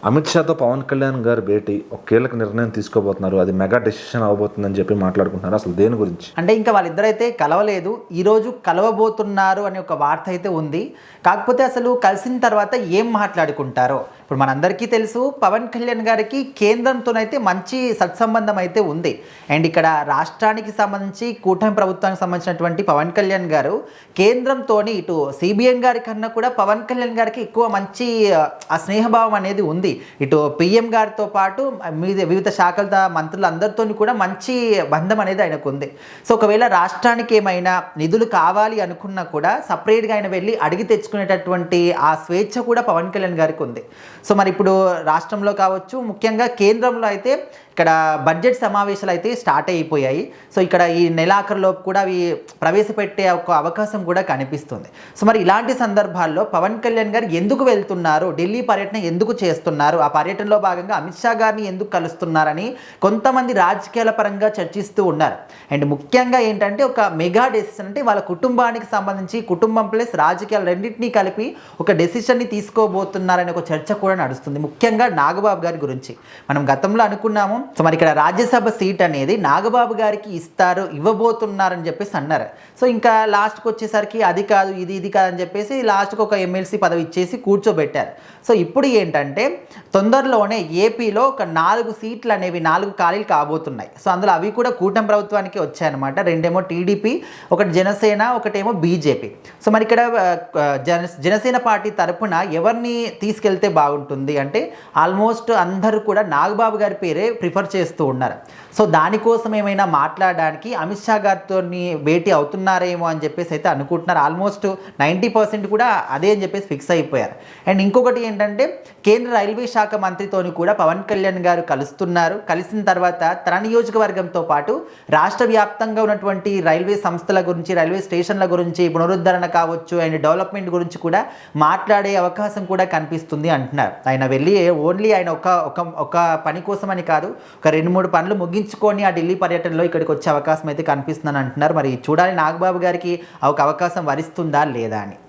అమిత్ షాతో పవన్ కళ్యాణ్ గారు భేటీ ఒక కీలక నిర్ణయం తీసుకోబోతున్నారు. అది మెగా డెసిషన్ అవబోతుందని చెప్పి మాట్లాడుకుంటున్నారు. అసలు దేని గురించి? అంటే ఇంకా వాళ్ళిద్దరైతే కలవలేదు. ఈరోజు కలవబోతున్నారు అనే ఒక వార్త అయితే ఉంది. కాకపోతే అసలు కలిసిన తర్వాత ఏం మాట్లాడుకుంటారో ఇప్పుడు మనందరికీ తెలుసు. పవన్ కళ్యాణ్ గారికి కేంద్రంతోనైతే మంచి సత్సంబంధం అయితే ఉంది. అండ్ ఇక్కడ రాష్ట్రానికి సంబంధించి కూటమి ప్రభుత్వానికి సంబంధించినటువంటి పవన్ కళ్యాణ్ గారు కేంద్రంతో ఇటు సిబిఎన్ గారి కన్నా కూడా పవన్ కళ్యాణ్ గారికి ఎక్కువ మంచి ఆ స్నేహభావం అనేది ఉంది. ఇటు పిఎం గారితో పాటు వివిధ శాఖల మంత్రులందరితో కూడా మంచి బంధం అనేది ఆయనకు ఉంది. సో ఒకవేళ రాష్ట్రానికి ఏమైనా నిధులు కావాలి అనుకున్నా కూడా సపరేట్గా ఆయన వెళ్ళి అడిగి తెచ్చుకునేటటువంటి ఆ స్వేచ్ఛ కూడా పవన్ కళ్యాణ్ గారికి ఉంది. సో మరి ఇప్పుడు రాష్ట్రంలో కావచ్చు, ముఖ్యంగా కేంద్రంలో అయితే ఇక్కడ బడ్జెట్ సమావేశాలు అయితే స్టార్ట్ అయిపోయాయి. సో ఇక్కడ ఈ నెలాఖరులోపు కూడా అవి ప్రవేశపెట్టే ఒక అవకాశం కూడా కనిపిస్తుంది. సో మరి ఇలాంటి సందర్భాల్లో పవన్ కళ్యాణ్ గారు ఎందుకు వెళ్తున్నారు, ఢిల్లీ పర్యటన ఎందుకు చేస్తున్నారు, ఆ పర్యటనలో భాగంగా అమిత్ షా గారిని ఎందుకు కలుస్తున్నారని కొంతమంది రాజకీయాల పరంగా చర్చిస్తూ ఉన్నారు. అండ్ ముఖ్యంగా ఏంటంటే ఒక మెగా డెసిషన్, అంటే వాళ్ళ కుటుంబానికి సంబంధించి కుటుంబం ప్లస్ రాజకీయాలు రెండింటినీ కలిపి ఒక డెసిషన్ని తీసుకోబోతున్నారనే ఒక చర్చ కూడా నడుస్తుంది. ముఖ్యంగా నాగబాబు గారి గురించి మనం గతంలో అనుకున్నాము. సో మరి ఇక్కడ రాజ్యసభ సీట్ అనేది నాగబాబు గారికి ఇవ్వబోతున్నారని చెప్పేసి అన్నారు. సో ఇంకా లాస్ట్కి వచ్చేసరికి అది కాదు ఇది కాదని చెప్పేసి లాస్ట్కి ఒక ఎమ్మెల్సీ పదవి ఇచ్చేసి కూర్చోబెట్టారు. సో ఇప్పుడు ఏంటంటే తొందరలోనే ఏపీలో ఒక 4 సీట్లు అనేవి 4 ఖాళీలు కాబోతున్నాయి. సో అందులో అవి కూడా కూటమి ప్రభుత్వానికి వచ్చాయన్నమాట. 2 టీడీపీ, ఒకటి జనసేన, ఒకటేమో బీజేపీ. సో మరి ఇక్కడ జనసేన పార్టీ తరపున ఎవరిని తీసుకెళ్తే బాగుంటుంది అంటే ఆల్మోస్ట్ అందరూ కూడా నాగబాబు గారి పేరే ప్రిఫర్ చేస్తూ ఉన్నారు. సో దానికోసం ఏమైనా మాట్లాడడానికి అమిత్ షా గారితో భేటీ అవుతున్నారేమో అని చెప్పేసి అయితే అనుకుంటున్నారు. ఆల్మోస్ట్ 90% కూడా అదే అని చెప్పేసి ఫిక్స్ అయిపోయారు. అండ్ ఇంకొకటి ఏంటంటే కేంద్ర రైల్వే శాఖ మంత్రితోని కూడా పవన్ కళ్యాణ్ గారు కలుస్తున్నారు. కలిసిన తర్వాత తన నియోజకవర్గంతో పాటు రాష్ట్ర వ్యాప్తంగా ఉన్నటువంటి రైల్వే సంస్థల గురించి, రైల్వే స్టేషన్ల గురించి, పునరుద్ధరణ కావచ్చు అండ్ డెవలప్మెంట్ గురించి కూడా మాట్లాడే అవకాశం కూడా కనిపిస్తుంది అంటున్నారు. ఆయన వెళ్ళి ఓన్లీ ఆయన ఒక పని కోసం అని కాదు, ఒక 2-3 పనులు ముగించుకొని ఆ ఢిల్లీ పర్యటనలో ఇక్కడికి వచ్చే అవకాశం అయితే కనిపిస్తుందని అంటున్నారు. మరి చూడాలి నాగబాబు గారికి ఒక అవకాశం వరిస్తుందా లేదా అని.